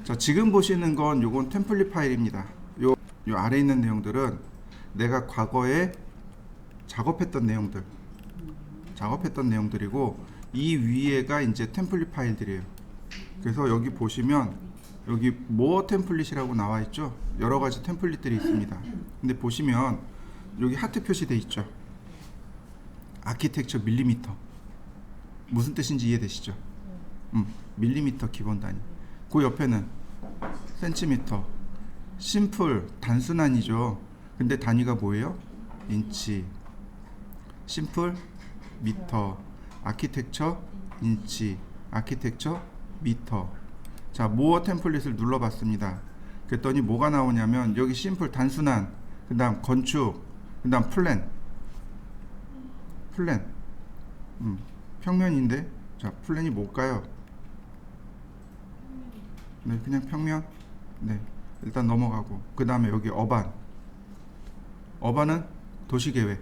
자, 지금 보시는 건 요건 템플릿 파일입니다. 요 아래 있는 내용들은 내가 과거에 작업했던 내용들이고, 이 위에가 이제 템플릿 파일들이에요. 그래서 여기 보시면 여기 모어 템플릿이라고 나와 있죠. 여러 가지 템플릿들이 있습니다. 근데 보시면 여기 하트 표시돼 있죠. 아키텍처 밀리미터. 무슨 뜻인지 이해되시죠? 밀리미터 기본 단위. 그 옆에는 센티미터. 심플 단순한이죠. 근데 단위가 뭐예요? 인치. 심플 미터. 아키텍처 인치. 아키텍처 미터. 자, 모어 템플릿을 눌러봤습니다. 그랬더니 뭐가 나오냐면 여기 심플 단순한, 그 다음 건축, 그 다음 플랜. 평면인데, 자, 플랜이 뭘까요? 네, 그냥 평면. 네, 일단 넘어가고, 그 다음에 여기 어반은 도시계획.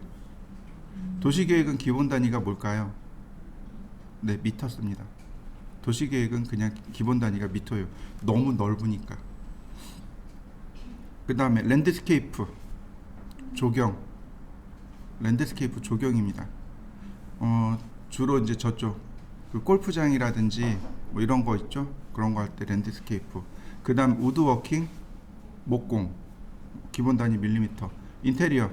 도시계획은 기본 단위가 뭘까요? 네, 미터 씁니다. 도시계획은 그냥 기본 단위가 미터예요. 너무 넓으니까. 그 다음에 랜드스케이프 조경. 랜드스케이프 조경입니다. 주로 이제 저쪽 그 골프장이라든지 뭐 이런 거 있죠. 그런 거 할 때 랜드스케이프. 그 다음 우드워킹 목공. 기본 단위 밀리미터. 인테리어.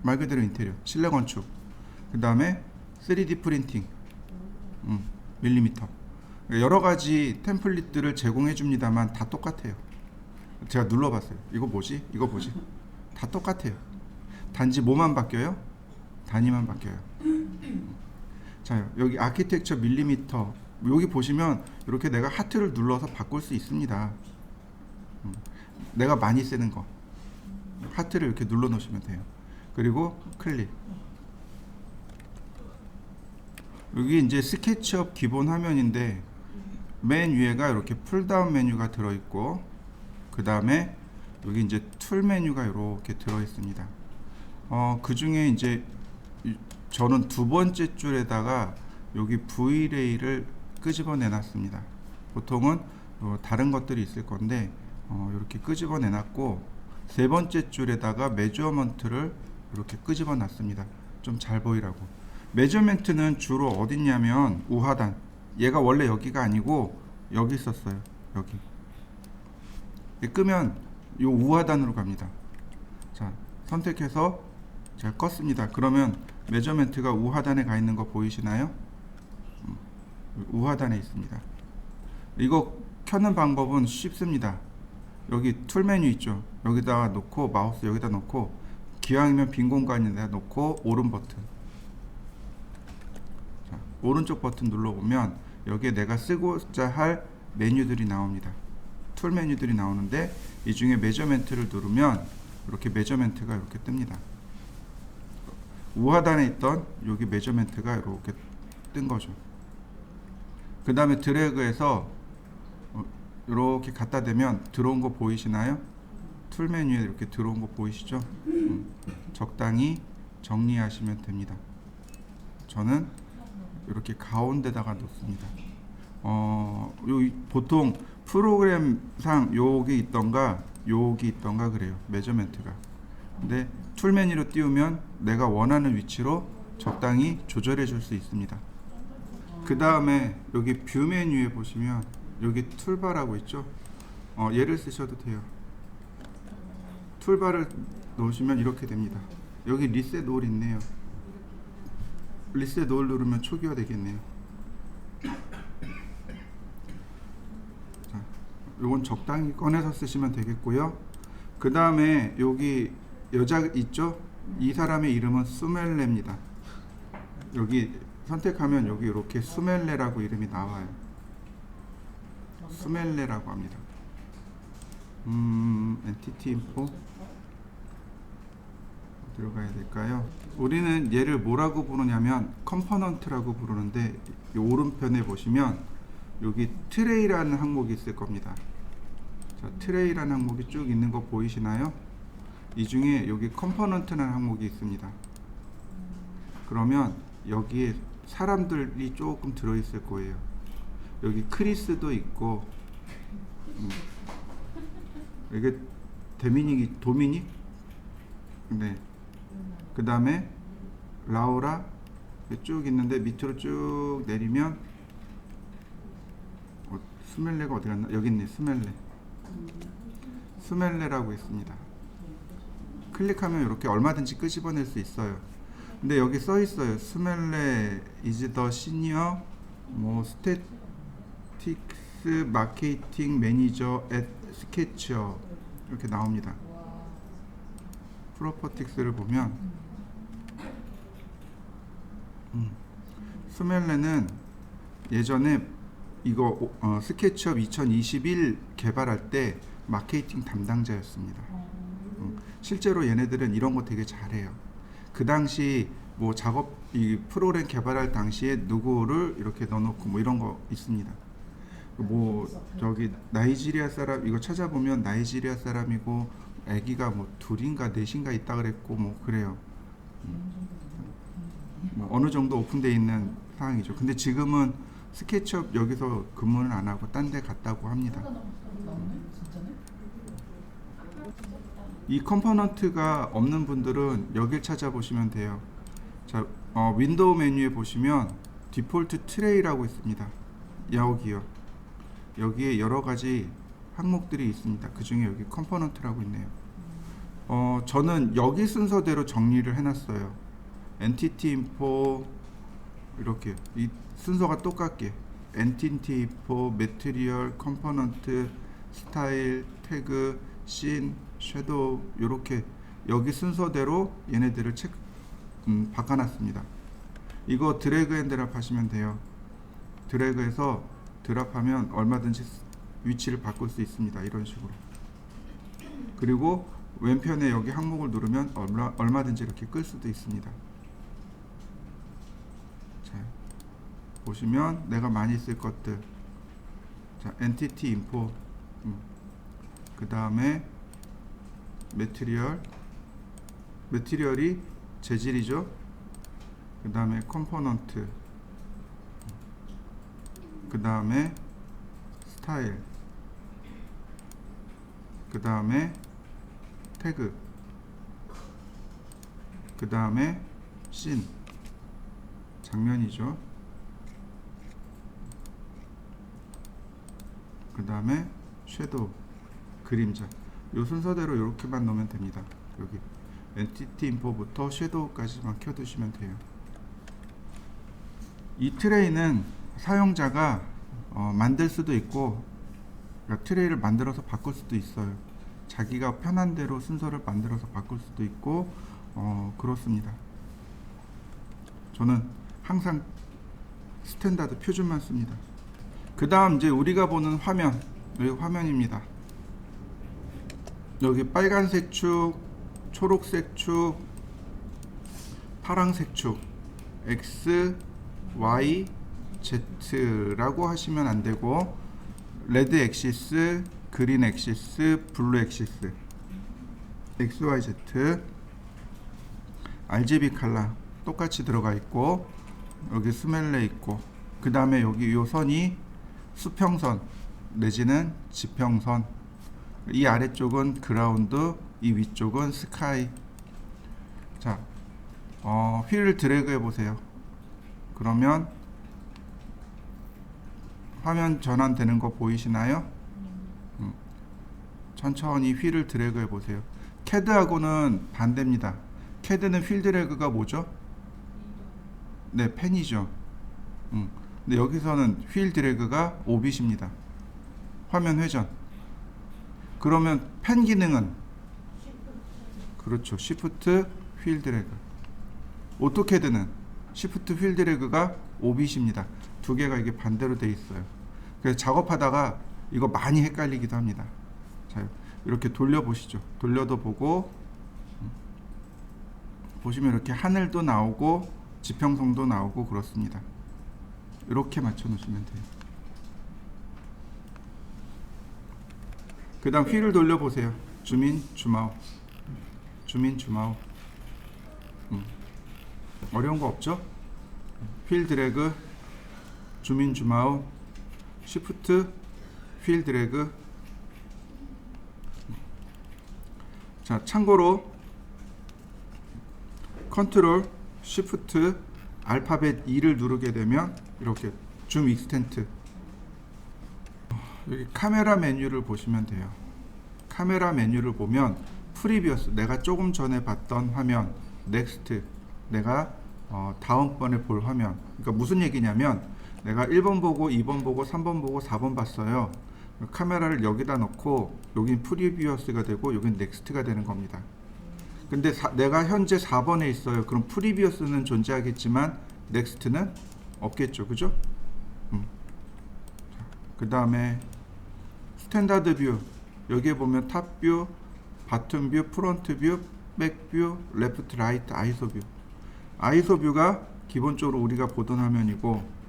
말 그대로 인테리어. 실내 건축. 그 다음에 3D 프린팅. 밀리미터. 여러 가지 템플릿들을 제공해 줍니다만 다 똑같아요. 제가 눌러봤어요. 이거 뭐지? 다 똑같아요. 단지 뭐만 바뀌어요? 단위만 바뀌어요. 자, 여기 아키텍처 밀리미터. 여기 보시면 이렇게 내가 하트를 눌러서 바꿀 수 있습니다. 내가 많이 쓰는 거 하트를 이렇게 눌러 놓으시면 돼요. 그리고 클릭. 여기 이제 스케치업 기본 화면인데 맨 위에가 이렇게 풀다운 메뉴가 들어 있고, 그 다음에 여기 이제 툴 메뉴가 이렇게 들어 있습니다. 그 중에 이제 저는 두 번째 줄에다가 여기 V레이를 끄집어 내놨습니다. 보통은 다른 것들이 있을 건데 이렇게 끄집어 내놨고, 세 번째 줄에다가 메저먼트를 이렇게 끄집어 놨습니다. 좀 잘 보이라고. 메저먼트는 주로 어딨냐면 우하단. 얘가 원래 여기가 아니고 여기 있었어요. 여기. 끄면 요 우하단으로 갑니다. 자, 선택해서 제가 껐습니다. 그러면 메저먼트가 우하단에 가 있는 거 보이시나요? 우하단에 있습니다. 이거 켜는 방법은 쉽습니다. 여기 툴 메뉴 있죠. 여기다가 놓고 마우스 여기다 놓고 기왕이면 빈 공간에다 놓고 오른 버튼. 자, 오른쪽 버튼 눌러보면 여기에 내가 쓰고자 할 메뉴들이 나옵니다. 툴 메뉴들이 나오는데 이 중에 메저먼트를 누르면 이렇게 메저먼트가 이렇게 뜹니다. 우하단에 있던 여기 메저먼트가 이렇게 뜬 거죠. 그 다음에 드래그해서 이렇게 갖다 대면 들어온 거 보이시나요? 툴 메뉴에 이렇게 들어온 거 보이시죠? 적당히 정리하시면 됩니다. 저는 이렇게 가운데다가 놓습니다. 보통 프로그램상 여기 있던가 그래요. 메저먼트가. 근데 툴 메뉴로 띄우면 내가 원하는 위치로 적당히 조절해 줄 수 있습니다. 그 다음에 여기 뷰 메뉴에 보시면 여기 툴바라고 있죠. 얘를 쓰셔도 돼요. 툴바를 놓으시면 이렇게 됩니다. 여기 리셋 올 있네요. 리셋 올 누르면 초기화 되겠네요. 자, 요건 적당히 꺼내서 쓰시면 되겠고요. 그 다음에 여기 여자 있죠? 이 사람의 이름은 수멜레입니다. 여기 선택하면 여기 이렇게 수멜레라고 이름이 나와요. 수멜레라고 합니다. 엔티티 인포 어디로 가야 될까요? 우리는 얘를 뭐라고 부르냐면 컴포넌트라고 부르는데, 이 오른편에 보시면 여기 트레이라는 항목이 있을 겁니다. 자, 트레이라는 항목이 쭉 있는 거 보이시나요? 이 중에 여기 컴포넌트라는 항목이 있습니다. 그러면 여기에 사람들이 조금 들어있을 거예요. 여기 크리스도 있고 이게 도미닉? 네. 그 다음에 라우라 쭉 있는데 밑으로 쭉 내리면 스멜레가 어디 갔나? 여기 있네. 스멜레라고 있습니다. 클릭하면 이렇게 얼마든지 끄집어낼 수 있어요. 근데 여기 써 있어요. 스멜레 is the senior statistics marketing manager at Sketchup 이렇게 나옵니다. 프로퍼틱스를 보면 스멜레는 예전에 이거 스케치업 2021 개발할 때 마케팅 담당자였습니다. 실제로 얘네들은 이런 거 되게 잘해요. 그 당시 뭐 이 프로그램 개발할 당시에 누구를 이렇게 넣어놓고 뭐 이런 거 있습니다. 뭐 저기 나이지리아 사람 이거 찾아보면 나이지리아 사람이고 아기가 뭐 둘인가 넷인가 있다 그랬고 뭐 그래요. 뭐 어느 정도 오픈되어 있는 상황이죠. 근데 지금은 스케치업 여기서 근무는 안 하고 딴 데 갔다고 합니다. 이 컴포넌트가 없는 분들은 여길 찾아보시면 돼요. 자, 윈도우 메뉴에 보시면 디폴트 트레이라고 있습니다. 여기요. 여기에 여러 가지 항목들이 있습니다. 그 중에 여기 컴포넌트라고 있네요. 저는 여기 순서대로 정리를 해놨어요. 엔티티 인포 이렇게 이 순서가 똑같게 엔티티 인포, 매트리얼, 컴포넌트, 스타일, 태그, 씬, 섀도우 이렇게 여기 순서대로 얘네들을 바꿔놨습니다. 이거 드래그 앤 드랍 하시면 돼요. 드래그해서 드랍하면 얼마든지 위치를 바꿀 수 있습니다. 이런 식으로. 그리고 왼편에 여기 항목을 누르면 얼마든지 이렇게 끌 수도 있습니다. 자, 보시면 내가 많이 쓸 것들. 자, 엔티티 인포. 그 다음에 매트리얼이 재질이죠. 그 다음에 컴포넌트. 그 다음에 스타일. 그 다음에 태그. 그 다음에 씬. 장면이죠. 그 다음에 섀도우. 그림자. 요 순서대로 이렇게만 넣으면 됩니다. 여기 엔티티 인포부터 섀도우까지만 켜두시면 돼요. 이 트레이는 사용자가 만들 수도 있고, 그러니까 트레이를 만들어서 바꿀 수도 있어요. 자기가 편한 대로 순서를 만들어서 바꿀 수도 있고, 그렇습니다. 저는 항상 스탠다드 표준만 씁니다. 그 다음 이제 우리가 보는 화면, 여기 화면입니다. 여기 빨간색 축, 초록색 축, 파란색 축, X, Y, Z라고 하시면 안 되고, 레드 엑시스, 그린 엑시스, 블루 엑시스, X, Y, Z, RGB 컬러 똑같이 들어가 있고, 여기 스멜레 있고, 그 다음에 여기 요 선이 수평선 내지는 지평선, 이 아래쪽은 그라운드, 이 위쪽은 스카이. 자, 휠을 드래그 해보세요. 그러면 화면 전환되는 거 보이시나요? 천천히 휠을 드래그 해보세요. 캐드하고는 반대입니다. 캐드는 휠 드래그가 뭐죠? 네, 펜이죠. 근데 여기서는 휠 드래그가 오빗입니다. 화면 회전. 그러면 펜 기능은? 그렇죠. 시프트 휠 드래그. 오토캐드는 시프트 휠 드래그가 오빗입니다. 두 개가 이게 반대로 돼 있어요. 그래서 작업하다가 이거 많이 헷갈리기도 합니다. 자, 이렇게 돌려보시죠. 돌려도 보고, 보시면 이렇게 하늘도 나오고 지평선도 나오고 그렇습니다. 이렇게 맞춰 놓으시면 돼요. 그 다음 휠을 돌려보세요. 줌인, 줌아웃. 줌인, 줌아웃. 어려운 거 없죠? 휠 드래그, 줌인, 줌아웃, 시프트, 휠 드래그, 자, 참고로 컨트롤 쉬프트 알파벳 E를 누르게 되면 이렇게 줌 익스텐트, 여기 카메라 메뉴를 보시면 돼요. 카메라 메뉴를 보면 프리비어스, 내가 조금 전에 봤던 화면, 넥스트, 내가 다음번에 볼 화면. 그러니까 무슨 얘기냐면 내가 1번 보고 2번 보고 3번 보고 4번 봤어요. 카메라를 여기다 놓고 여긴 프리비어스가 되고 여긴 넥스트가 되는 겁니다. 근데 내가 현재 4번에 있어요. 그럼 프리비어스는 존재하겠지만 넥스트는 없겠죠. 그죠? 그 다음에 스탠다드 뷰, 여기에 보면 탑 뷰, 바텀 뷰, 프론트 뷰, 백 뷰, 레프트, 라이트, 아이소 뷰. 아이소 뷰가 기본적으로 우리가 보던 화면이고,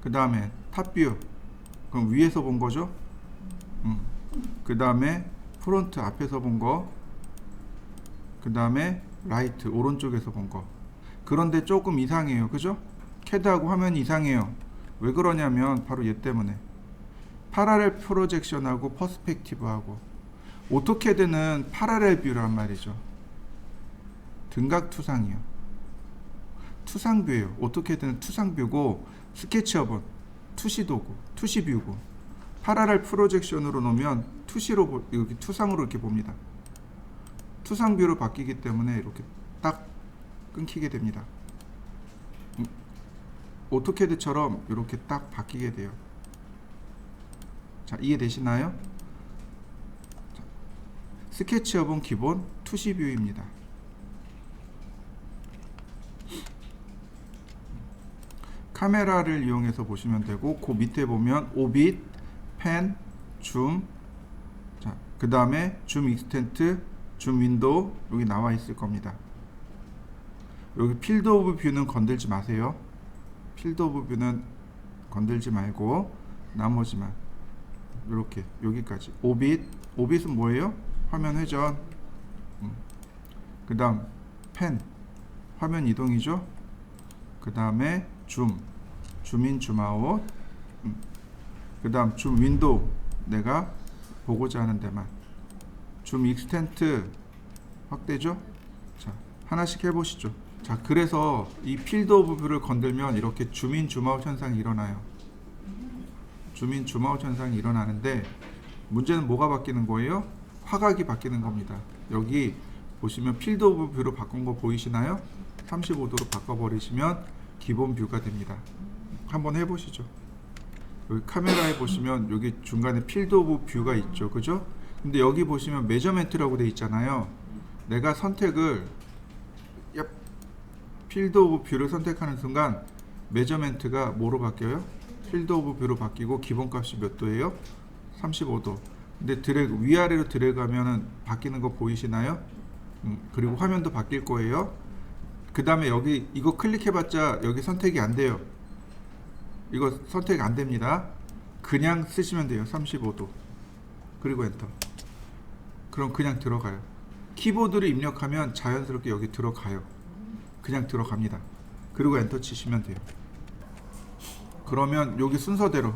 그 다음에 탑 뷰, 그럼 위에서 본 거죠. 그 다음에 프론트, 앞에서 본 거. 그 다음에 라이트, 오른쪽에서 본 거. 그런데 조금 이상해요. 그죠? 캐드하고 화면이 이상해요. 왜 그러냐면 바로 얘 때문에 파라렐 프로젝션하고 퍼스펙티브하고, 오토캐드는 파라렐 뷰란 말이죠. 등각 투상이요. 투상뷰예요. 오토캐드는 투상뷰고, 스케치업은 투시도구, 투시뷰고, 파라렐 프로젝션으로 놓으면 투시로, 여기 투상으로 이렇게 봅니다. 투상뷰로 바뀌기 때문에 이렇게 딱 끊기게 됩니다. 오토캐드처럼 이렇게 딱 바뀌게 돼요. 자, 이해되시나요? 자, 스케치업은 기본 투시뷰입니다. 카메라를 이용해서 보시면 되고, 그 밑에 보면 오빗, 펜, 줌, 자, 그 다음에 줌 익스텐트, 줌 윈도우, 여기 나와 있을 겁니다. 여기 필드 오브 뷰는 건들지 마세요. 필드 오브 뷰는 건들지 말고 나머지만 이렇게 여기까지. 오빗은 뭐예요? 화면 회전. 그 다음 펜, 화면 이동이죠. 그 다음에 줌인, 줌아웃. 그 다음 줌 윈도우, 내가 보고자 하는 데만. 줌 익스텐트, 확대죠. 자, 하나씩 해보시죠. 자, 그래서 이 필드 오브 뷰를 건들면 이렇게 줌인, 줌아웃 현상이 일어나요. 줌인, 줌아웃 현상이 일어나는데, 문제는 뭐가 바뀌는 거예요? 화각이 바뀌는 겁니다. 여기 보시면 필드 오브 뷰로 바꾼 거 보이시나요? 35도로 바꿔버리시면 기본 뷰가 됩니다. 한번 해보시죠. 여기 카메라에 보시면 여기 중간에 필드 오브 뷰가 있죠. 그죠? 근데 여기 보시면 메저멘트라고 되어 있잖아요. 내가 선택을 필드 오브 뷰를 선택하는 순간 메저멘트가 뭐로 바뀌어요? 필드 오브 뷰로 바뀌고, 기본값이 몇 도예요? 35도. 근데 드래그, 위아래로 드래그 하면은 바뀌는 거 보이시나요? 그리고 화면도 바뀔 거예요. 그 다음에 여기 이거 클릭해봤자 여기 선택이 안 돼요. 이거 선택 안 됩니다. 그냥 쓰시면 돼요. 35도. 그리고 엔터. 그럼 그냥 들어가요. 키보드를 입력하면 자연스럽게 여기 들어가요. 그냥 들어갑니다. 그리고 엔터 치시면 돼요. 그러면 여기 순서대로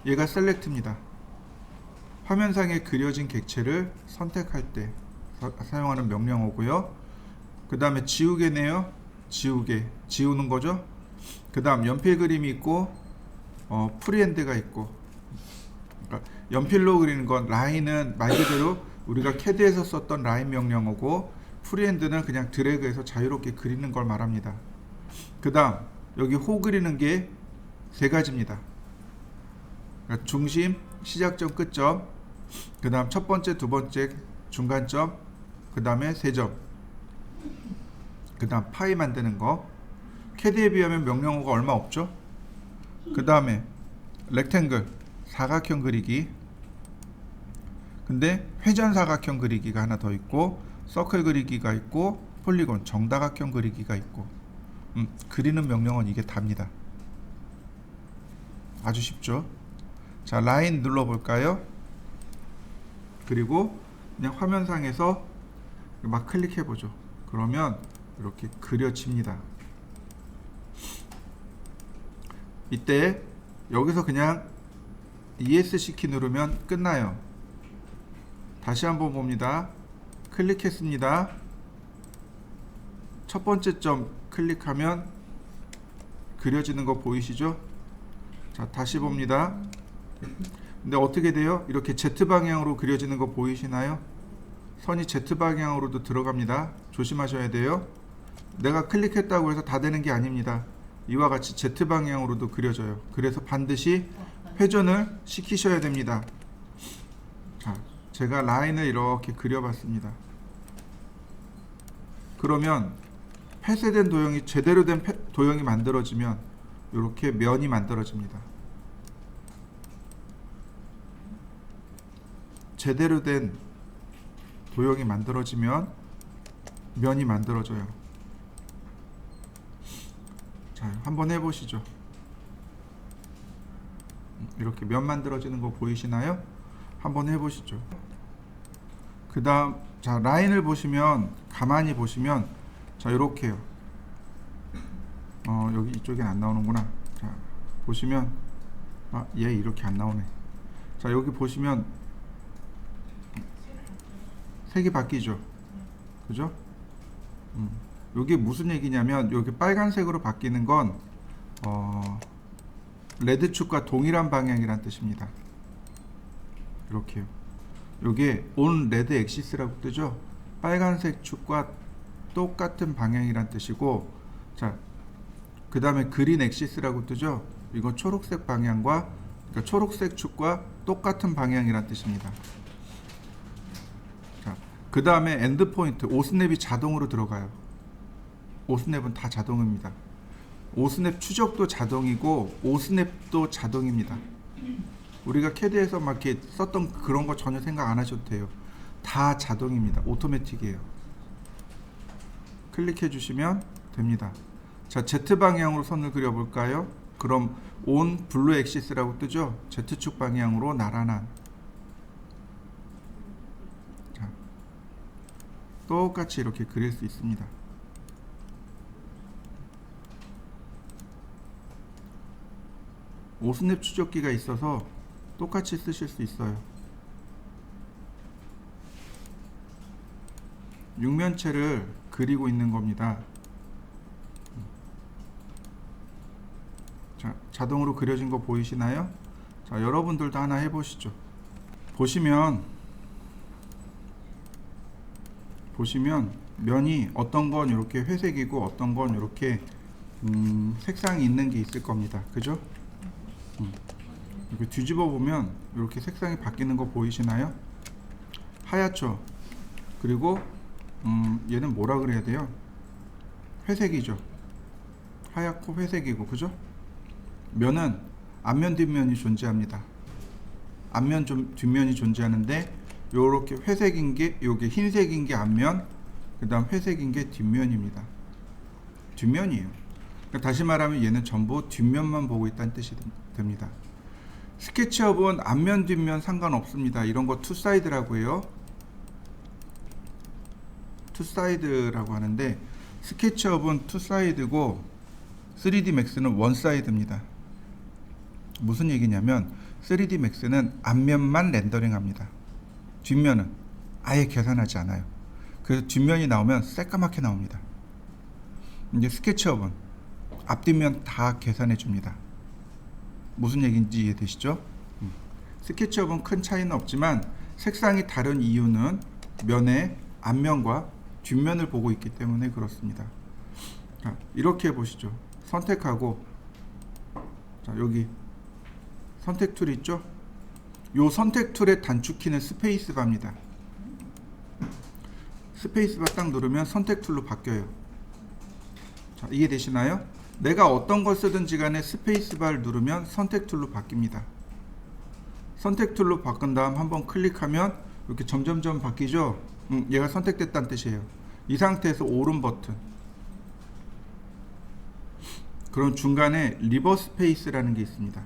얘가 셀렉트입니다. 화면상에 그려진 객체를 선택할 때 사용하는 명령어고요. 그 다음에 지우개네요. 지우는 거죠. 그 다음 연필 그림이 있고, 프리핸드가 있고. 그러니까 연필로 그리는 건, 라인은 말 그대로 우리가 캐드에서 썼던 라인 명령어고, 프리핸드는 그냥 드래그해서 자유롭게 그리는 걸 말합니다. 그 다음 여기 호 그리는 게 세 가지입니다. 그러니까 중심, 시작점, 끝점, 그 다음 첫 번째, 두 번째, 중간점, 그 다음에 세 점, 그 다음 파이 만드는 거. 캐드에 비하면 명령어가 얼마 없죠. 그 다음에 렉탱글, 사각형 그리기. 근데 회전 사각형 그리기가 하나 더 있고, 서클 그리기가 있고, 폴리곤, 정다각형 그리기가 있고. 그리는 명령어는 이게 답니다. 아주 쉽죠. 자, 라인 눌러볼까요? 그리고 그냥 화면상에서 막 클릭해보죠. 그러면 이렇게 그려집니다. 이때 여기서 그냥 ESC 키 누르면 끝나요. 다시 한번 봅니다. 클릭했습니다. 첫 번째 점 클릭하면 그려지는 거 보이시죠? 자, 다시 봅니다. 근데 어떻게 돼요? 이렇게 Z방향으로 그려지는 거 보이시나요? 선이 Z방향으로도 들어갑니다. 조심하셔야 돼요. 내가 클릭했다고 해서 다 되는 게 아닙니다. 이와 같이 Z방향으로도 그려져요. 그래서 반드시 회전을 시키셔야 됩니다. 자, 제가 라인을 이렇게 그려봤습니다. 그러면 폐쇄된 도형이 제대로 된 도형이 만들어지면 이렇게 면이 만들어집니다. 제대로 된 도형이 만들어지면 면이 만들어져요. 자, 한번 해보시죠. 이렇게 면 만들어지는 거 보이시나요? 한번 해보시죠. 그 다음, 자, 라인을 보시면, 가만히 보시면, 자, 요렇게요. 여기 이쪽엔 안 나오는구나. 자, 보시면, 얘 이렇게 안 나오네. 자, 여기 보시면, 색이 바뀌죠. 그죠? 요게 무슨 얘기냐면, 여기 빨간색으로 바뀌는 건, 레드축과 동일한 방향이란 뜻입니다. 이렇게요. 요게 on red axis라고 뜨죠. 빨간색 축과 똑같은 방향이란 뜻이고, 자, 그 다음에 green axis라고 뜨죠. 이거 초록색 방향과, 그러니까 초록색 축과 똑같은 방향이란 뜻입니다. 자, 그 다음에 end point, 오스냅이 자동으로 들어가요. 오스냅은 다 자동입니다. 오스냅 추적도 자동이고 오스냅도 자동입니다. 우리가 캐드에서 막 이렇게 썼던 그런 거 전혀 생각 안 하셔도 돼요. 다 자동입니다. 오토매틱이에요. 클릭해 주시면 됩니다. 자, Z 방향으로 선을 그려 볼까요? 그럼 on blue axis라고 뜨죠? Z축 방향으로 나란한. 자, 똑같이 이렇게 그릴 수 있습니다. 오스냅 추적기가 있어서 똑같이 쓰실 수 있어요. 육면체를 그리고 있는 겁니다. 자, 자동으로 그려진 거 보이시나요? 자, 여러분들도 하나 해보시죠. 보시면 면이 어떤 건 이렇게 회색이고 어떤 건 이렇게 색상이 있는 게 있을 겁니다. 그죠? 이렇게 뒤집어 보면 이렇게 색상이 바뀌는 거 보이시나요? 하얗죠? 그리고 얘는 뭐라 그래야 돼요? 회색이죠. 하얗고 회색이고, 그죠? 면은 앞면 뒷면이 존재합니다. 앞면 뒷면이 존재하는데 요렇게 회색인 게, 요게 흰색인 게 앞면, 그 다음 회색인 게 뒷면입니다. 뒷면이에요. 그러니까 다시 말하면 얘는 전부 뒷면만 보고 있다는 뜻이 됩니다. 스케치업은 앞면 뒷면 상관없습니다. 이런 거 투사이드라고 해요. 투사이드라고 하는데 스케치업은 투사이드고 3D 맥스는 원사이드입니다. 무슨 얘기냐면 3D 맥스는 앞면만 렌더링합니다. 뒷면은 아예 계산하지 않아요. 그래서 뒷면이 나오면 새까맣게 나옵니다. 이제 스케치업은 앞뒷면 다 계산해 줍니다. 무슨 얘기인지 이해되시죠? 스케치업은 큰 차이는 없지만 색상이 다른 이유는 면의 앞면과 뒷면을 보고 있기 때문에 그렇습니다. 자, 이렇게 해보시죠. 선택하고, 자, 여기 선택 툴 있죠? 요 선택 툴의 단축키는 스페이스바입니다. 스페이스바 딱 누르면 선택 툴로 바뀌어요. 자, 이해되시나요? 내가 어떤 걸 쓰든지 간에 스페이스바를 누르면 선택 툴로 바뀝니다. 선택 툴로 바꾼 다음 한번 클릭하면 이렇게 점점점 바뀌죠? 얘가 선택됐다는 뜻이에요. 이 상태에서 오른 버튼. 그럼 중간에 리버스 페이스라는 게 있습니다.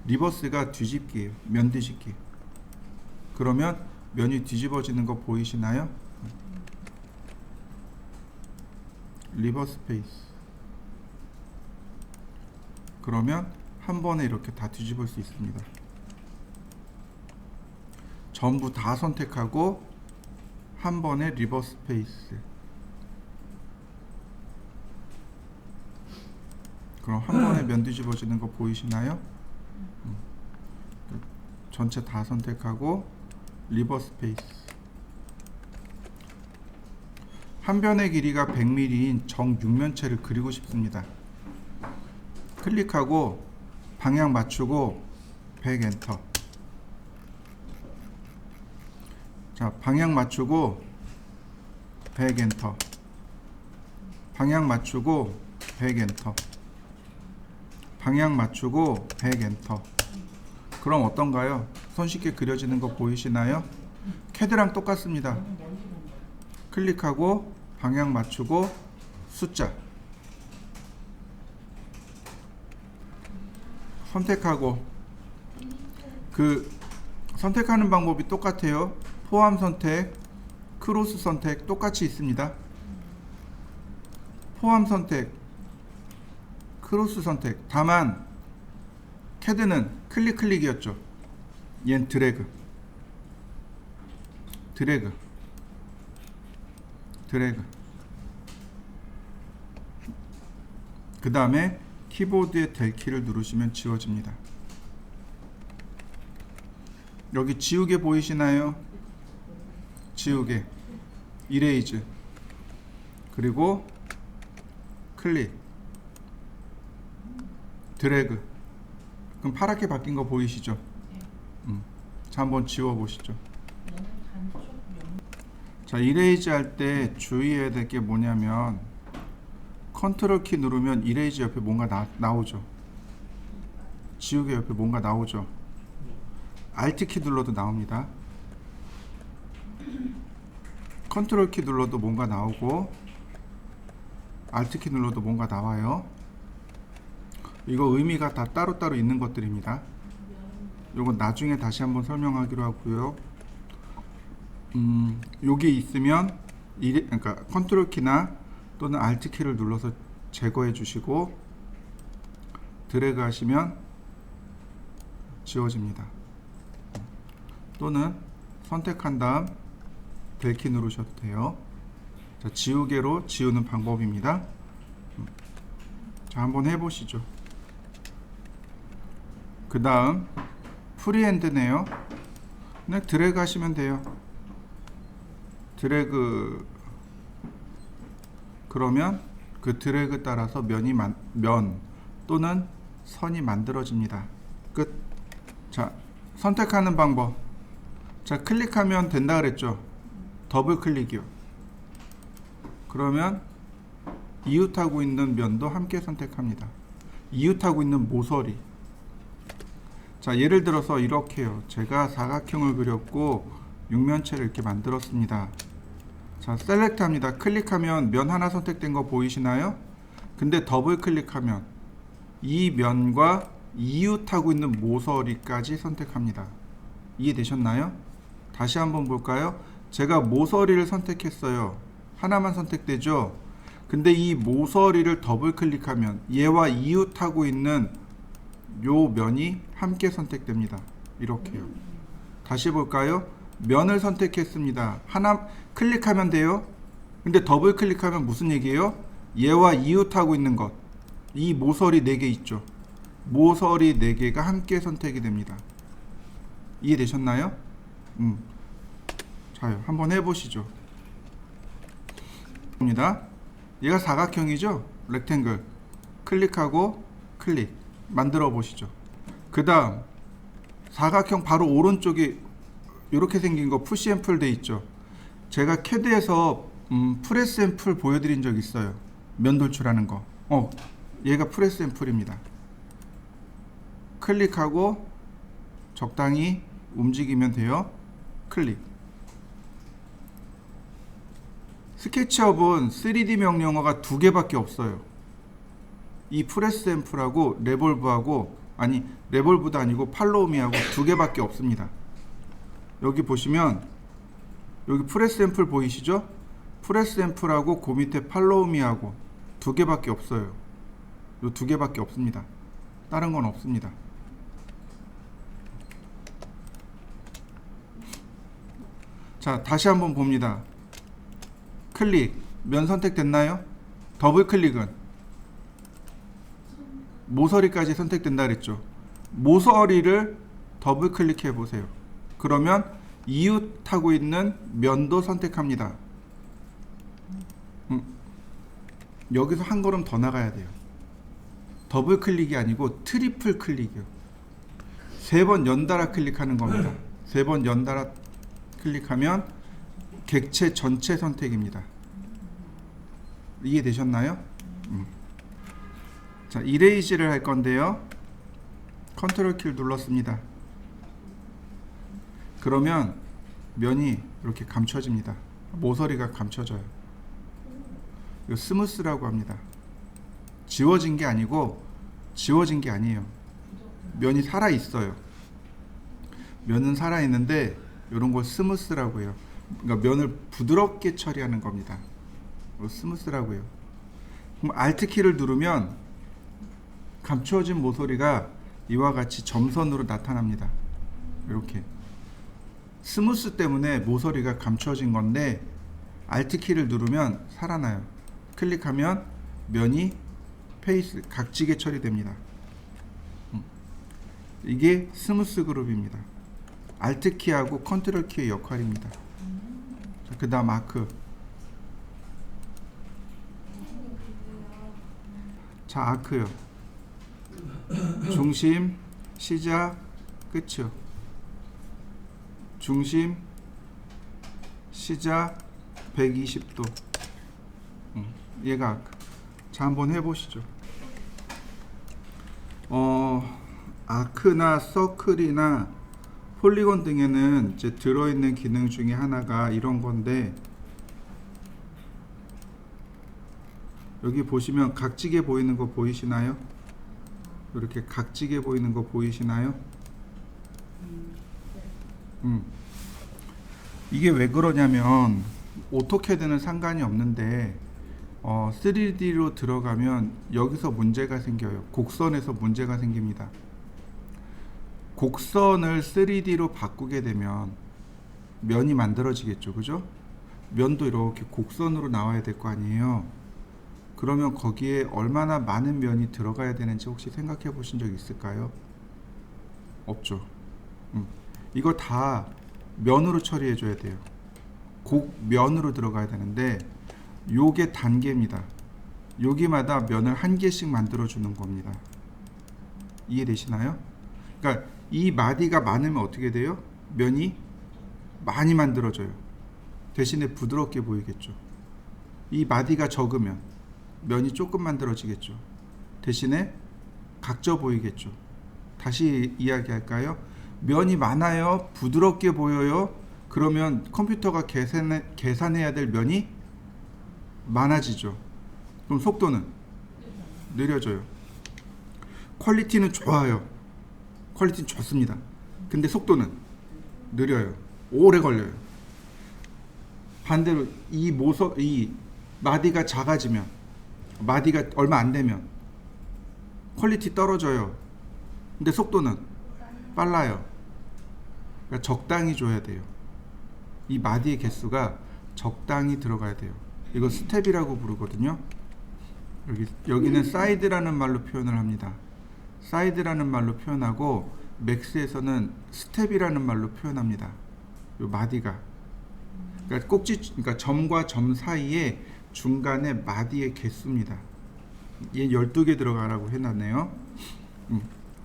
리버스가 뒤집기예요. 면 뒤집기. 그러면 면이 뒤집어지는 거 보이시나요? 리버스 페이스. 그러면 한 번에 이렇게 다 뒤집을 수 있습니다. 전부 다 선택하고 한 번에 리버스 페이스. 그럼 한 번에 면 뒤집어지는 거 보이시나요? 전체 다 선택하고 리버스 페이스. 한 변의 길이가 100mm인 정육면체를 그리고 싶습니다. 클릭하고 방향 맞추고 100 엔터. 자, 방향 맞추고 100 엔터. 방향 맞추고 100 엔터. 방향 맞추고 100 엔터. 그럼 어떤가요? 손쉽게 그려지는 거 보이시나요? 캐드랑 똑같습니다. 클릭하고 방향 맞추고 숫자 선택하고, 그 선택하는 방법이 똑같아요. 포함 선택, 크로스 선택 똑같이 있습니다. 포함 선택, 크로스 선택. 다만 캐드는 클릭이었죠. 얜 드래그. 그 다음에 키보드의 델 키를 누르시면 지워집니다. 여기 지우개 보이시나요? 지우개, 이레이즈, 그리고 클릭, 드래그. 그럼 파랗게 바뀐 거 보이시죠? 자, 한번 지워 보시죠. 자, 이레이즈 할 때 주의해야 될 게 뭐냐면 컨트롤 키 누르면 이레이즈 옆에 뭔가 나오죠. 지우개 옆에 뭔가 나오죠. 알트 키 눌러도 나옵니다. 컨트롤 키 눌러도 뭔가 나오고 알트 키 눌러도 뭔가 나와요. 이거 의미가 다 따로따로 있는 것들입니다. 요건 나중에 다시 한번 설명하기로 하고요. 여기 있으면 그러니까 컨트롤 키나 또는 알트 키를 눌러서 제거해 주시고 드래그 하시면 지워집니다. 또는 선택한 다음 델키 누르셔도 돼요. 자, 지우개로 지우는 방법입니다. 자, 한번 해보시죠. 그 다음 프리핸드네요. 그냥 드래그 하시면 돼요. 드래그. 그러면 그 드래그 따라서 면 또는 선이 만들어집니다. 끝. 자, 선택하는 방법. 자, 클릭하면 된다 그랬죠. 더블 클릭이요. 그러면 이웃하고 있는 면도 함께 선택합니다. 이웃하고 있는 모서리. 자, 예를 들어서 이렇게요. 제가 사각형을 그렸고 육면체를 이렇게 만들었습니다. 자, 셀렉트 합니다. 클릭하면 면 하나 선택된 거 보이시나요? 근데 더블 클릭하면 이 면과 이웃하고 있는 모서리까지 선택합니다. 이해되셨나요? 다시 한번 볼까요? 제가 모서리를 선택했어요. 하나만 선택되죠? 근데 이 모서리를 더블 클릭하면 얘와 이웃하고 있는 요 면이 함께 선택됩니다. 이렇게요. 다시 볼까요? 면을 선택했습니다. 하나 클릭하면 돼요. 근데 더블 클릭하면 무슨 얘기예요? 얘와 이웃하고 있는 것, 이 모서리 4개 있죠. 모서리 4개가 함께 선택이 됩니다. 이해되셨나요? 자요, 한번 해보시죠. 입니다. 얘가 사각형이죠. 렉탱글. 클릭하고 클릭 만들어 보시죠. 그 다음 사각형 바로 오른쪽에 이렇게 생긴 거 푸시 앤 풀 돼 있죠. 제가 캐드에서 프레스 앤 풀 보여드린 적 있어요. 면 돌출하는 거. 얘가 프레스 앤 풀입니다. 클릭하고 적당히 움직이면 돼요. 클릭. 스케치업은 3D 명령어가 2개밖에 없어요. 이 프레스 앤 풀하고 레볼브하고, 아니 레볼브도 아니고 팔로우미하고 2개밖에 없습니다. 여기 보시면 여기 프레스 앤 풀 보이시죠? 프레스 앤 풀하고 그 밑에 팔로우미하고 2개밖에 없어요. 요 2개밖에 없습니다. 다른 건 없습니다. 자, 다시 한번 봅니다. 클릭, 면 선택됐나요? 더블 클릭은 모서리까지 선택된다 그랬죠. 모서리를 더블 클릭해 보세요. 그러면 이웃하고 있는 면도 선택합니다. 여기서 한 걸음 더 나가야 돼요. 더블 클릭이 아니고 트리플 클릭이요. 3번 연달아 클릭하는 겁니다. 3번 연달아 클릭하면 객체 전체 선택입니다. 이해되셨나요? 자, 이레이즈를 할 건데요. 컨트롤 키를 눌렀습니다. 그러면 면이 이렇게 감춰집니다. 모서리가 감춰져요. 이거 스무스라고 합니다. 지워진 게 아니고 지워진 게 아니에요. 면이 살아 있어요. 면은 살아 있는데 이런 걸 스무스라고 해요. 그러니까 면을 부드럽게 처리하는 겁니다. 스무스라고 해요. 그럼 Alt 키를 누르면 감추어진 모서리가 이와 같이 점선으로 나타납니다. 이렇게 스무스 때문에 모서리가 감추어진 건데 Alt 키를 누르면 살아나요. 클릭하면 면이 페이스 각지게 처리됩니다. 이게 스무스 그룹입니다. Alt 키하고 컨트롤 키의 역할입니다. 그 다음 아크. 자, 아크요. 중심, 시작, 끝이요. 중심, 시작 120도. 얘가 아크. 자, 한번 해보시죠. 아크나 서클이나 폴리곤 등에는 이제 들어있는 기능 중에 하나가 이런 건데, 여기 보시면 각지게 보이는 거 보이시나요? 이렇게 각지게 보이는 거 보이시나요? 이게 왜 그러냐면 오토캐드는 상관이 없는데 3D로 들어가면 여기서 문제가 생겨요. 곡선에서 문제가 생깁니다. 곡선을 3D로 바꾸게 되면 면이 만들어지겠죠, 그죠? 면도 이렇게 곡선으로 나와야 될 거 아니에요. 그러면 거기에 얼마나 많은 면이 들어가야 되는지 혹시 생각해 보신 적 있을까요? 없죠. 이거 다 면으로 처리해 줘야 돼요. 곡면으로 들어가야 되는데 요게 단계입니다. 여기마다 면을 한 개씩 만들어 주는 겁니다. 이해되시나요? 그러니까 이 마디가 많으면 어떻게 돼요? 면이 많이 만들어져요. 대신에 부드럽게 보이겠죠. 이 마디가 적으면 면이 조금 만들어지겠죠. 대신에 각져 보이겠죠. 다시 이야기할까요? 면이 많아요? 부드럽게 보여요? 그러면 컴퓨터가 계산해야 될 면이 많아지죠. 그럼 속도는 느려져요. 퀄리티는 좋아요. 퀄리티는 좋습니다. 근데 속도는 느려요. 오래 걸려요. 반대로 이 마디가 작아지면, 마디가 얼마 안 되면 퀄리티 떨어져요. 근데 속도는 빨라요. 그러니까 적당히 줘야 돼요. 이 마디의 개수가 적당히 들어가야 돼요. 이거 스텝이라고 부르거든요. 여기는 사이드라는 말로 표현을 합니다. 사이드라는 말로 표현하고 맥스에서는 스텝이라는 말로 표현합니다. 요 마디가, 그러니까 그러니까 점과 점 사이에 중간에 마디의 개수입니다. 얘 12개 들어가라고 해놨네요.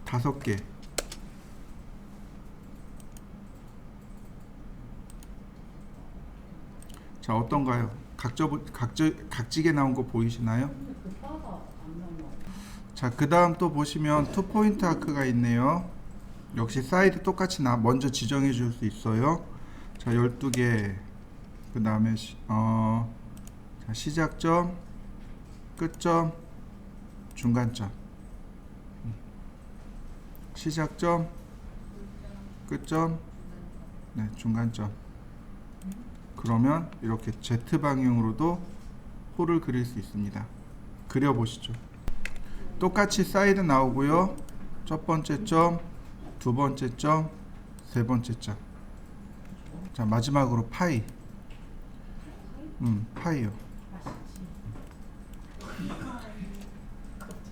5개. 자, 어떤가요? 각지게 나온 거 보이시나요? 자, 그 다음 또 보시면 투포인트 아크가 있네요. 역시 사이드 똑같이 먼저 지정해 줄 수 있어요. 자, 12개. 그 다음에 자, 시작점, 끝점, 중간점. 시작점, 끝점, 네, 중간점. 그러면 이렇게 Z방향으로도 홀을 그릴 수 있습니다. 그려보시죠. 똑같이 사이드 나오고요. 첫 번째 점, 두 번째 점, 세 번째 점. 자, 마지막으로 파이. 파이요.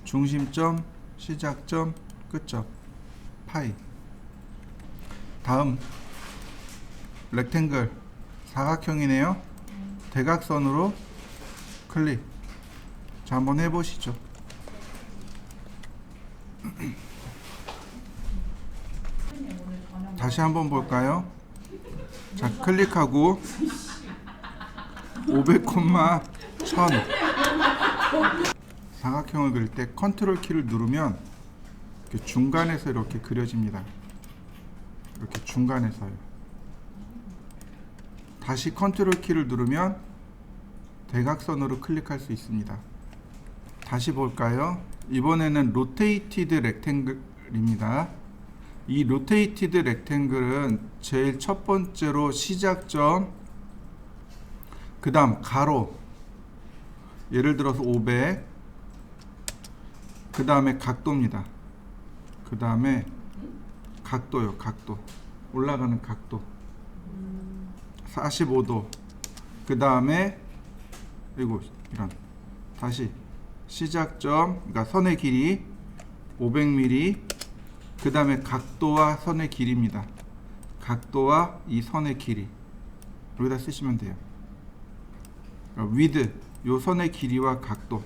중심점, 시작점, 끝점. 파이. 다음 렉탱글, 사각형이네요. 대각선으로 클릭. 자, 한번 해보시죠. 다시 한번 볼까요? 자, 클릭하고 500, 1000 사각형을 그릴 때 컨트롤 키를 누르면 이렇게 중간에서 이렇게 그려집니다. 이렇게 중간에서요. 다시 컨트롤 키를 누르면 대각선으로 클릭할 수 있습니다. 다시 볼까요? 이번에는 로테이티드 렉탱글입니다. 이 로테이티드 렉탱글은 제일 첫 번째로 시작점, 그 다음 가로, 예를 들어서 500, 그 다음에 각도입니다. 그 다음에 각도요. 각도, 올라가는 각도 45도. 그 다음에 이거 이런, 다시 시작점, 그러니까 선의 길이 500mm, 그 다음에 각도와 선의 길이입니다. 각도와 이 선의 길이 여기다 쓰시면 돼요. 위드, 요 선의 길이와 각도.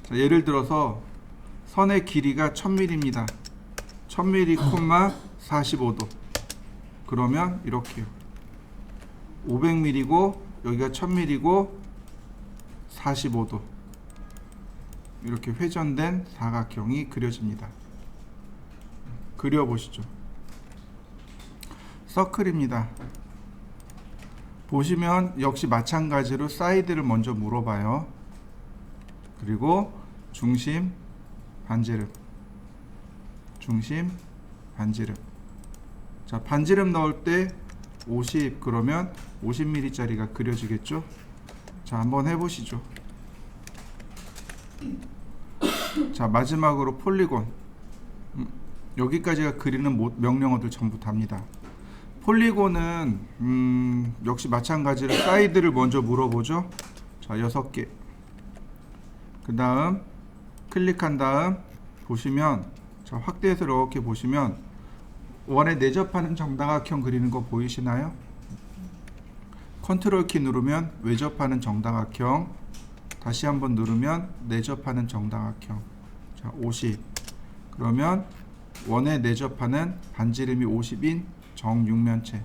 자, 예를 들어서 선의 길이가 1000mm입니다. 1000mm, 45도. 그러면 이렇게요. 500mm고 여기가 1000mm고 45도. 이렇게 회전된 사각형이 그려집니다. 그려보시죠. 서클입니다. 보시면 역시 마찬가지로 사이드를 먼저 물어봐요. 그리고 중심, 반지름, 중심, 반지름. 자, 반지름 넣을 때 50, 그러면 50mm 짜리가 그려지겠죠? 자, 한번 해보시죠. 자, 마지막으로 폴리곤. 여기까지가 그리는 명령어들 전부 답니다. 폴리곤은 역시 마찬가지로 사이드를 먼저 물어보죠. 자, 6개. 그 다음 클릭한 다음 보시면, 자, 확대해서 이렇게 보시면 원에 내접하는 정다각형 그리는 거 보이시나요? 컨트롤 키 누르면 외접하는 정다각형, 다시 한번 누르면 내접하는 정다각형. 자, 50. 그러면 원에 내접하는 반지름이 50인 정육면체.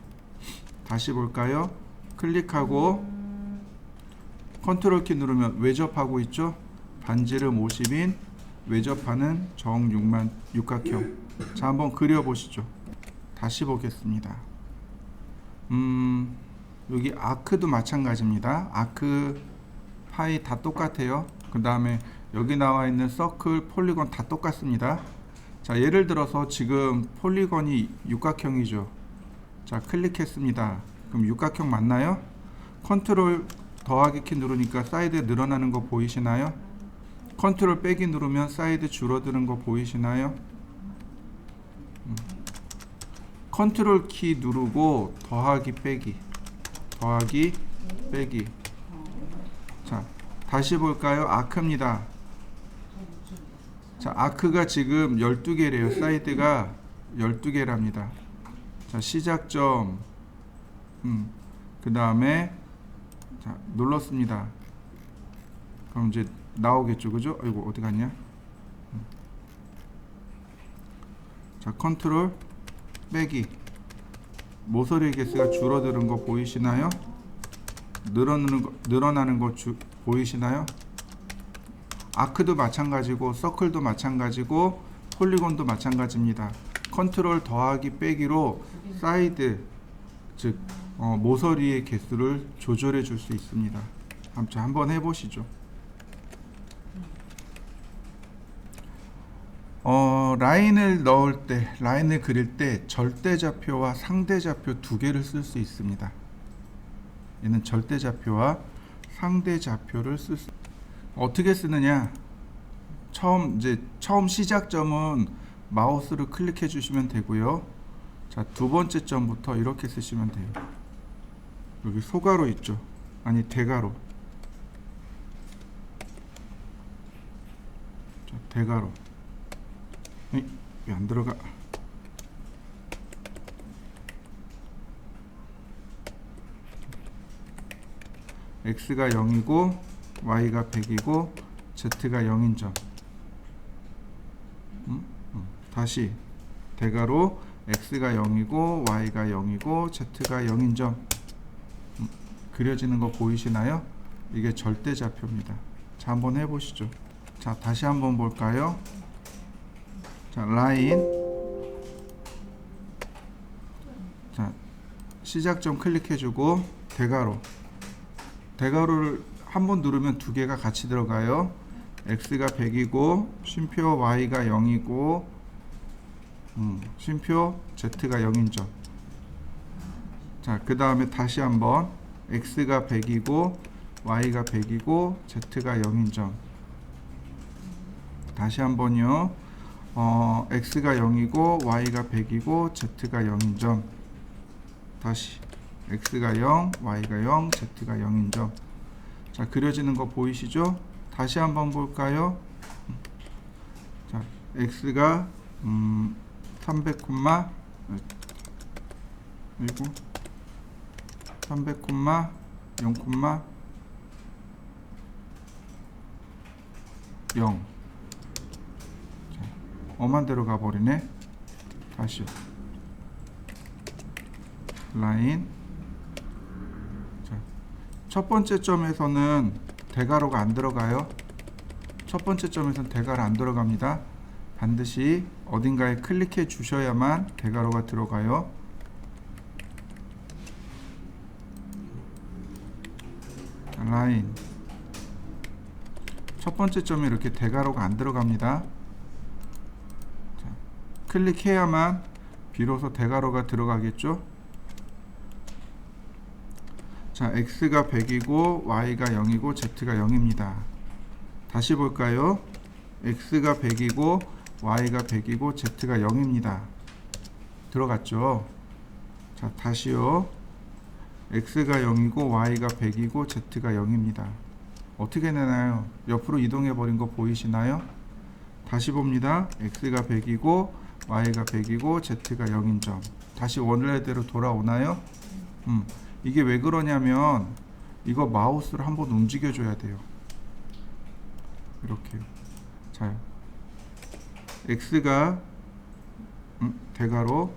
다시 볼까요? 클릭하고 컨트롤 키 누르면 외접하고 있죠? 반지름 50인 외접하는 정육각형. 자, 한번 그려보시죠. 다시 보겠습니다. 여기 아크도 마찬가지입니다. 아크, 파이 다 똑같아요. 그 다음에 여기 나와 있는 서클, 폴리곤 다 똑같습니다. 자, 예를 들어서 지금 폴리곤이 육각형이죠. 자, 클릭했습니다. 그럼 육각형 맞나요? 컨트롤 더하기 키 누르니까 사이드 늘어나는 거 보이시나요? 컨트롤 빼기 누르면 사이드 줄어드는 거 보이시나요? 컨트롤 키 누르고 더하기 빼기, 더하기 빼기. 자, 다시 볼까요? 아크입니다. 자, 아크가 지금 12개래요. 사이드가 12개랍니다. 자, 시작점, 그 다음에 자, 눌렀습니다. 그럼 이제 나오겠죠, 그죠? 아이고, 어디 갔냐? 자, 컨트롤 빼기, 모서리 개수가 줄어드는 거 보이시나요? 늘어나는 거 보이시나요? 아크도 마찬가지고 서클도 마찬가지고 폴리곤도 마찬가지입니다. 컨트롤 더하기 빼기로 사이드, 즉 모서리의 개수를 조절해 줄 수 있습니다. 한번 해보시죠. 라인을 넣을 때, 라인을 그릴 때 절대좌표와 상대좌표 두 개를 쓸 수 있습니다. 얘는 절대좌표와 상대좌표를 쓸 수. 어떻게 쓰느냐? 처음 시작점은 마우스를 클릭해 주시면 되고요. 자, 두 번째 점부터 이렇게 쓰시면 돼요. 여기 소가로 있죠? 아니, 대가로. 자, 대가로. 왜 안 들어가? x가 0이고 y가 100이고 z가 0인 점. 다시 대가로 x가 0이고 y가 0이고 z가 0인 점. 그려지는 거 보이시나요? 이게 절대좌표입니다. 자, 한번 해보시죠. 자, 다시 한번 볼까요? 자, 라인. 자, 시작점 클릭해주고 대가로. 대가로를 한번 누르면 두 개가 같이 들어가요. x가 100이고 쉼표 y가 0이고 쉼표 z가 0인 점. 자, 그 다음에 다시 한번 x가 100이고 y가 100이고 z가 0인 점. 다시 한번요. x가 0이고 y가 100이고 z가 0인 점. 다시 x가 0, y가 0, z가 0인 점. 자, 그려지는 거 보이시죠? 다시 한번 볼까요? 자, x가 300, 그리고 300, 0, 0. 엄한 대로 가버리네. 다시 라인. 자, 첫 번째 점에서는 대가로가 안 들어가요. 첫 번째 점에서는 대가로 안 들어갑니다. 반드시 어딘가에 클릭해 주셔야만 대가로가 들어가요. 자, 라인. 첫 번째 점에 이렇게 대가로가 안 들어갑니다. 클릭해야만 비로소 대가로가 들어가겠죠. 자, x가 100이고 y가 0이고 z가 0입니다. 다시 볼까요? x가 100이고 y가 100이고 z가 0입니다. 들어갔죠. 자, 다시요. x가 0이고 y가 100이고 z가 0입니다. 어떻게 내나요? 옆으로 이동해 버린 거 보이시나요? 다시 봅니다. x가 100이고 y가 100이고 z가 0인 점. 다시 원래대로 돌아오나요? 이게 왜 그러냐면 이거 마우스를 한번 움직여 줘야 돼요. 이렇게요. 자, x가 대가로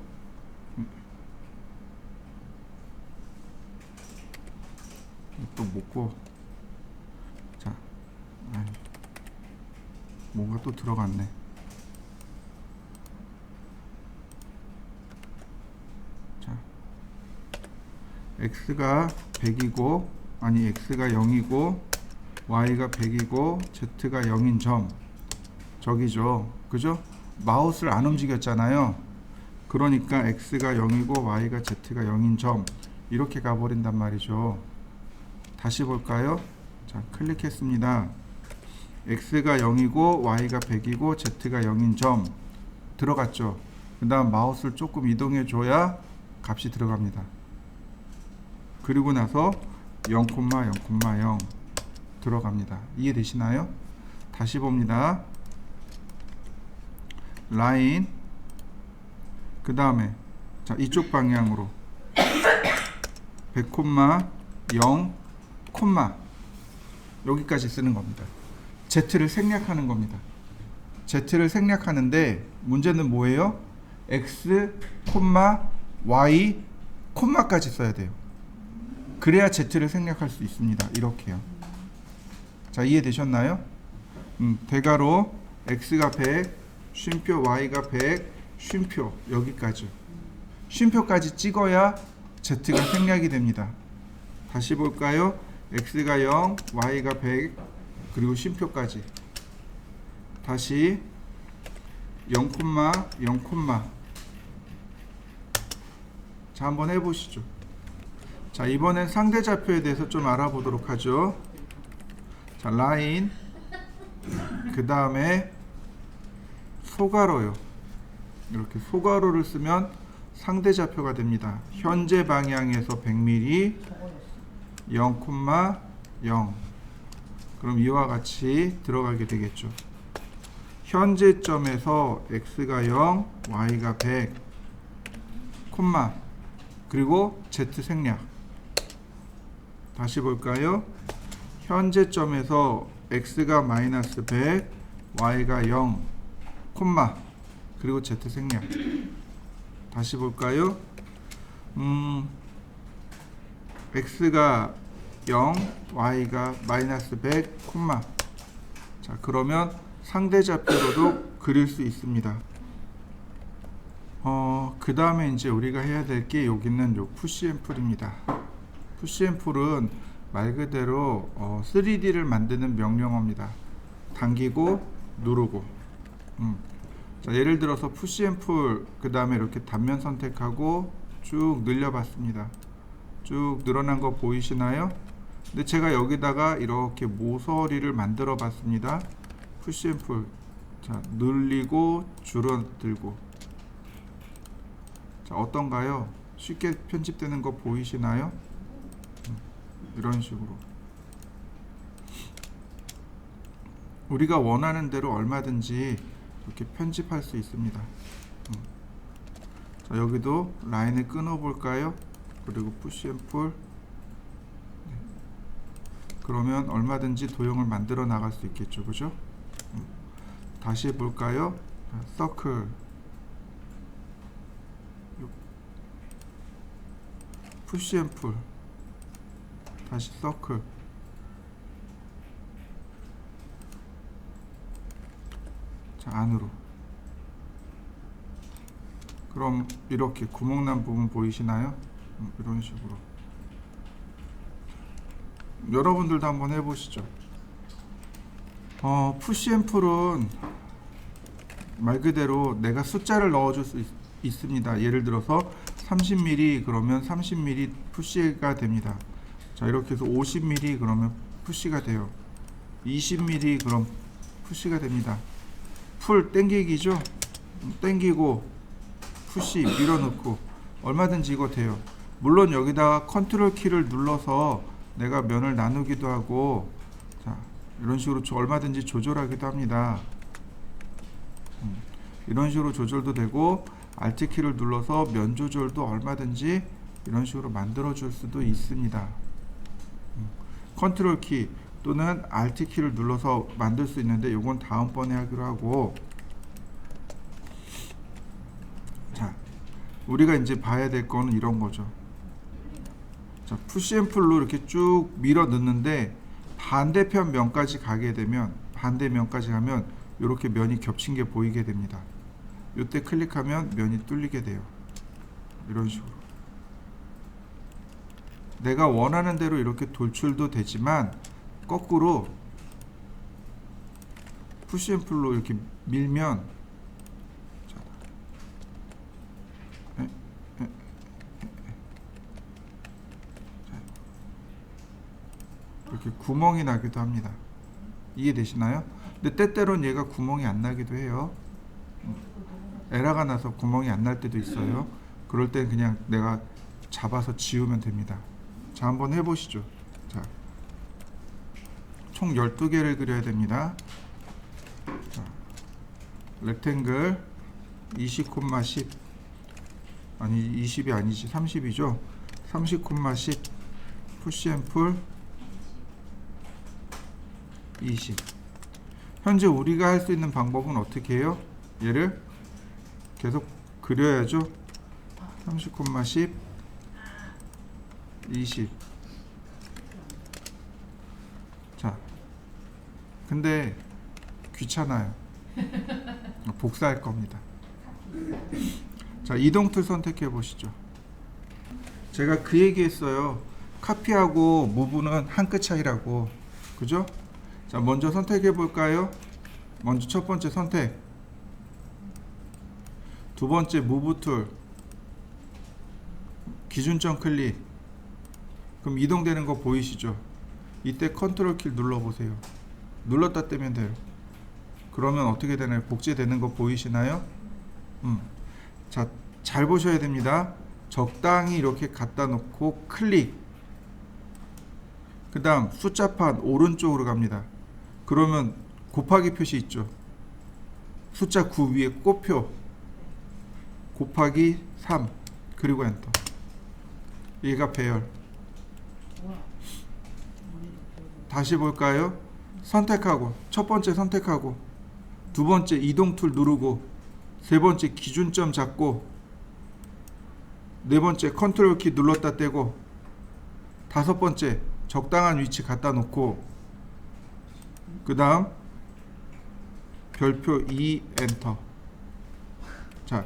또 먹고. 자, 뭔가 또 들어갔네. x가 100이고 아니 x가 0이고 y가 100이고 z가 0인 점. 저기죠. 그죠? 마우스를 안 움직였잖아요. 그러니까 x가 0이고 y가 z가 0인 점. 이렇게 가버린단 말이죠. 다시 볼까요? 자, 클릭했습니다. x가 0이고 y가 100이고 z가 0인 점. 들어갔죠. 그 다음 마우스를 조금 이동해 줘야 값이 들어갑니다. 그리고 나서 0,0,0 들어갑니다. 이해되시나요? 다시 봅니다. 라인. 그 다음에 자, 이쪽 방향으로 100, 0, 여기까지 쓰는 겁니다. Z를 생략하는 겁니다. Z를 생략하는데 문제는 뭐예요? X, Y, 콤마까지 써야 돼요. 그래야 Z를 생략할 수 있습니다. 이렇게요. 자, 이해되셨나요? 대가로 X가 100, 쉼표 Y가 100, 쉼표 여기까지. 쉼표까지 찍어야 Z가 생략이 됩니다. 다시 볼까요? X가 0, Y가 100, 그리고 쉼표까지. 다시 0, 0, 자, 한번 해보시죠. 자, 이번엔 상대좌표에 대해서 좀 알아보도록 하죠. 자, 라인. 그 다음에 소가로요. 이렇게 소가로를 쓰면 상대 좌표가 됩니다. 현재 방향에서 100mm 0,0 그럼 이와 같이 들어가게 되겠죠. 현재점에서 x가 0, y가 100, 콤마 그리고 z 생략. 다시 볼까요? 현재점에서 x가 마이너스 100, y가 0, 콤마 그리고 z 생략. 다시 볼까요? x가 0, y가 마이너스 100, 콤마. 자, 그러면 상대 좌표로도 그릴 수 있습니다. 그 다음에 이제 우리가 해야 될 게 여기는 요 푸시 앤 풀입니다. 푸시 앤 풀은 말 그대로 3D를 만드는 명령어입니다. 당기고 누르고. 자, 예를 들어서 푸시 앤 풀, 그 다음에 이렇게 단면 선택하고 쭉 늘려봤습니다. 쭉 늘어난 거 보이시나요? 근데 제가 여기다가 이렇게 모서리를 만들어 봤습니다. 푸시 앤 풀. 자, 늘리고 줄어들고. 자, 어떤가요? 쉽게 편집되는 거 보이시나요? 이런 식으로 우리가 원하는 대로 얼마든지 이렇게 편집할 수 있습니다. 자, 여기도 라인을 끊어 볼까요? 그리고 푸시 앤 풀. 그러면 얼마든지 도형을 만들어 나갈 수 있겠죠, 그죠? 다시 볼까요? 서클, 푸시 앤 풀, 다시 서클. 자, 안으로. 그럼 이렇게 구멍난 부분 보이시나요? 이런 식으로. 여러분들도 한번 해보시죠. 푸시 앤 풀은 말 그대로 내가 숫자를 넣어줄 수 있습니다. 예를 들어서 30mm 그러면 30mm 푸시가 됩니다. 자, 이렇게 해서 50mm 그러면 푸시가 돼요. 20mm 그럼 푸시가 됩니다. 풀 땡기기죠. 땡기고 푸시 밀어넣고 얼마든지 이거 돼요. 물론 여기다가 컨트롤 키를 눌러서 내가 면을 나누기도 하고, 자, 이런 식으로 얼마든지 조절하기도 합니다. 이런 식으로 조절도 되고, Alt 키를 눌러서 면 조절도 얼마든지 이런 식으로 만들어 줄 수도 있습니다. 컨트롤 키 또는 Alt 키를 눌러서 만들 수 있는데 요건 다음번에 하기로 하고, 자, 우리가 이제 봐야 될 거는 이런 거죠. 자, 푸시 앤 풀로 이렇게 쭉 밀어 넣는데 반대편 면까지 가게 되면, 반대 면까지 가면 이렇게 면이 겹친 게 보이게 됩니다. 이때 클릭하면 면이 뚫리게 돼요. 이런 식으로 내가 원하는 대로 이렇게 돌출도 되지만, 거꾸로 푸시 앤 풀로 이렇게 밀면, 자, 이렇게 구멍이 나기도 합니다. 이해되시나요? 근데 때때로는 얘가 구멍이 안 나기도 해요. 에러가 나서 구멍이 안 날 때도 있어요. 그럴 땐 그냥 내가 잡아서 지우면 됩니다. 자, 한번 해보시죠. 자, 총 12개를 그려야 됩니다. 자, 렉탱글 20,10 아니 20이 아니지 30이죠. 30,10 푸시 앤 풀 20. 현재 우리가 할 수 있는 방법은 어떻게 해요? 얘를 계속 그려야죠. 30,10 20. 자, 근데 귀찮아요. 복사할 겁니다. 자, 이동 툴 선택해 보시죠. 제가 그 얘기 했어요. 카피하고 무브는 한 끗 차이라고. 그죠? 자, 먼저 선택해 볼까요? 먼저 첫 번째 선택. 두 번째 무브 툴. 기준점 클릭. 그럼 이동되는 거 보이시죠? 이때 컨트롤 키 눌러 보세요. 눌렀다 떼면 돼요. 그러면 어떻게 되나요? 복제되는 거 보이시나요? 자, 잘 보셔야 됩니다. 적당히 이렇게 갖다 놓고 클릭. 그 다음 숫자판 오른쪽으로 갑니다. 그러면 곱하기 표시 있죠. 숫자 9 위에 꼬표 곱하기 3 그리고 엔터. 얘가 배열. 다시 볼까요? 선택하고 첫 번째 선택하고 두 번째 이동 툴 누르고 세 번째 기준점 잡고 네 번째 컨트롤 키 눌렀다 떼고 다섯 번째 적당한 위치 갖다 놓고 그 다음 별표 2 엔터. 자,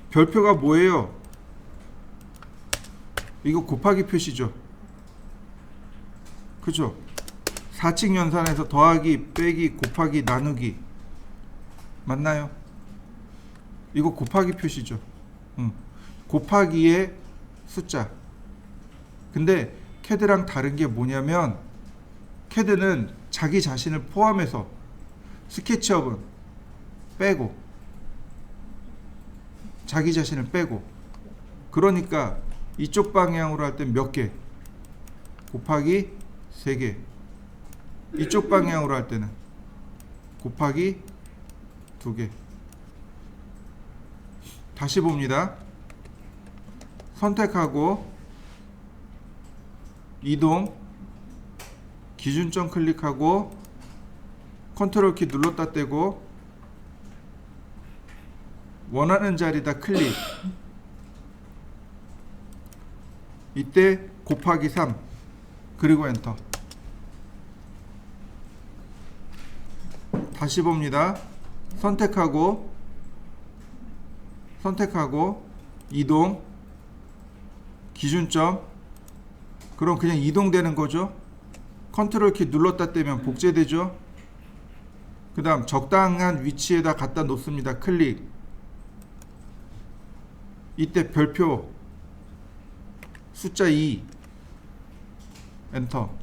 별표가 뭐예요? 이거 곱하기 표시죠. 그죠? 4칙 연산에서 더하기, 빼기, 곱하기, 나누기 맞나요? 이거 곱하기 표시죠. 곱하기의 숫자. 근데 캐드랑 다른 게 뭐냐면 캐드는 자기 자신을 포함해서 스케치업은 빼고 자기 자신을 빼고 그러니까 이쪽 방향으로 할 땐 몇 개? 곱하기 3개. 이쪽 방향으로 할 때는 곱하기 2개. 다시 봅니다. 선택하고 이동 기준점 클릭하고 컨트롤 키 눌렀다 떼고 원하는 자리다 클릭. 이때 곱하기 3 그리고 엔터. 다시 봅니다. 선택하고 이동 기준점. 그럼 그냥 이동되는 거죠. 컨트롤 키 눌렀다 떼면 복제되죠. 그 다음 적당한 위치에다 갖다 놓습니다. 클릭. 이때 별표 숫자 2 엔터.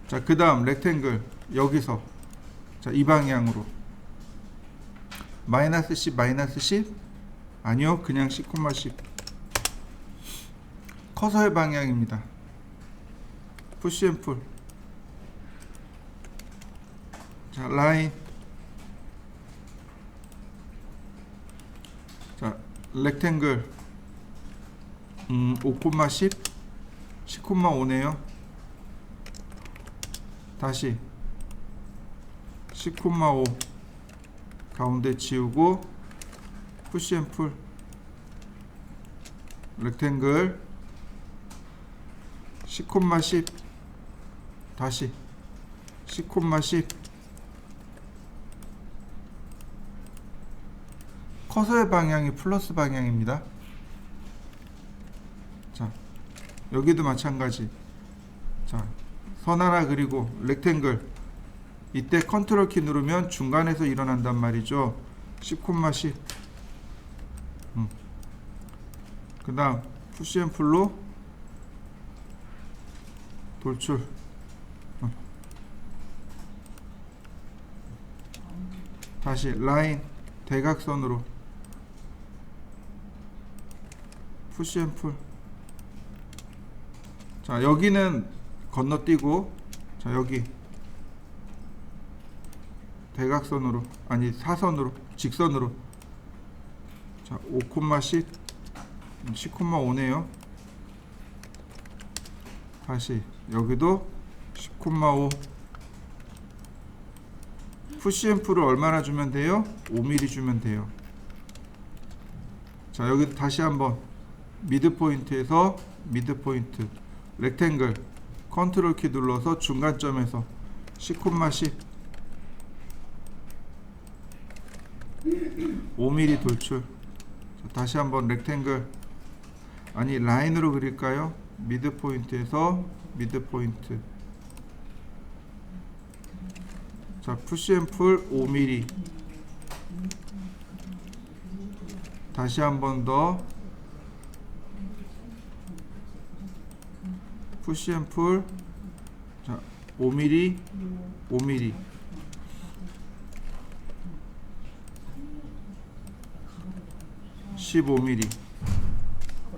자, 그 다음 렉탱글 여기서 자, 이 방향으로 마이너스 10 마이너스 10 아니요, 그냥 10,10 커서의 방향입니다. 푸시 앤 풀. 자, 라인. 자, 렉탱글 5,10 10,5네요. 다시 10,5 가운데 지우고 푸시 앤 풀. 렉탱글 10,10 다시 10,10 커서의 방향이 플러스 방향입니다. 자, 여기도 마찬가지. 자, 선 하나 그리고 렉탱글. 이때 컨트롤 키 누르면 중간에서 일어난단 말이죠. 10,10 그 다음 푸시 앤 풀로 돌출. 다시 라인 대각선으로 푸시 앤 풀. 자, 여기는 건너뛰고 자, 여기 대각선으로 아니 사선으로 직선으로 자, 5,10 10,5네요. 다시 여기도 10,5 푸시 앤 풀을 얼마나 주면 돼요? 5mm 주면 돼요. 자, 여기 다시 한번 미드 포인트에서 미드 포인트 렉탱글 컨트롤 키 눌러서 중간점에서 10,10 5mm 돌출. 자, 다시 한번 렉탱글 아니 라인으로 그릴까요? 미드 포인트에서 미드 포인트. 자, 푸시 앤 풀 5mm. 다시 한번 더 푸시 앤 풀. 자, 5mm 5mm. 15mm.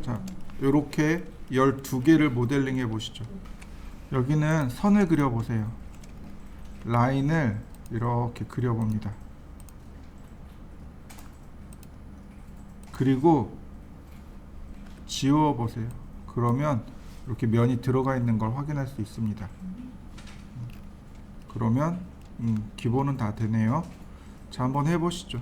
자, 요렇게 12개를 모델링 해 보시죠. 여기는 선을 그려 보세요. 라인을 이렇게 그려 봅니다. 그리고 지워 보세요. 그러면 이렇게 면이 들어가 있는 걸 확인할 수 있습니다. 그러면 기본은 다 되네요. 자, 한번 해 보시죠.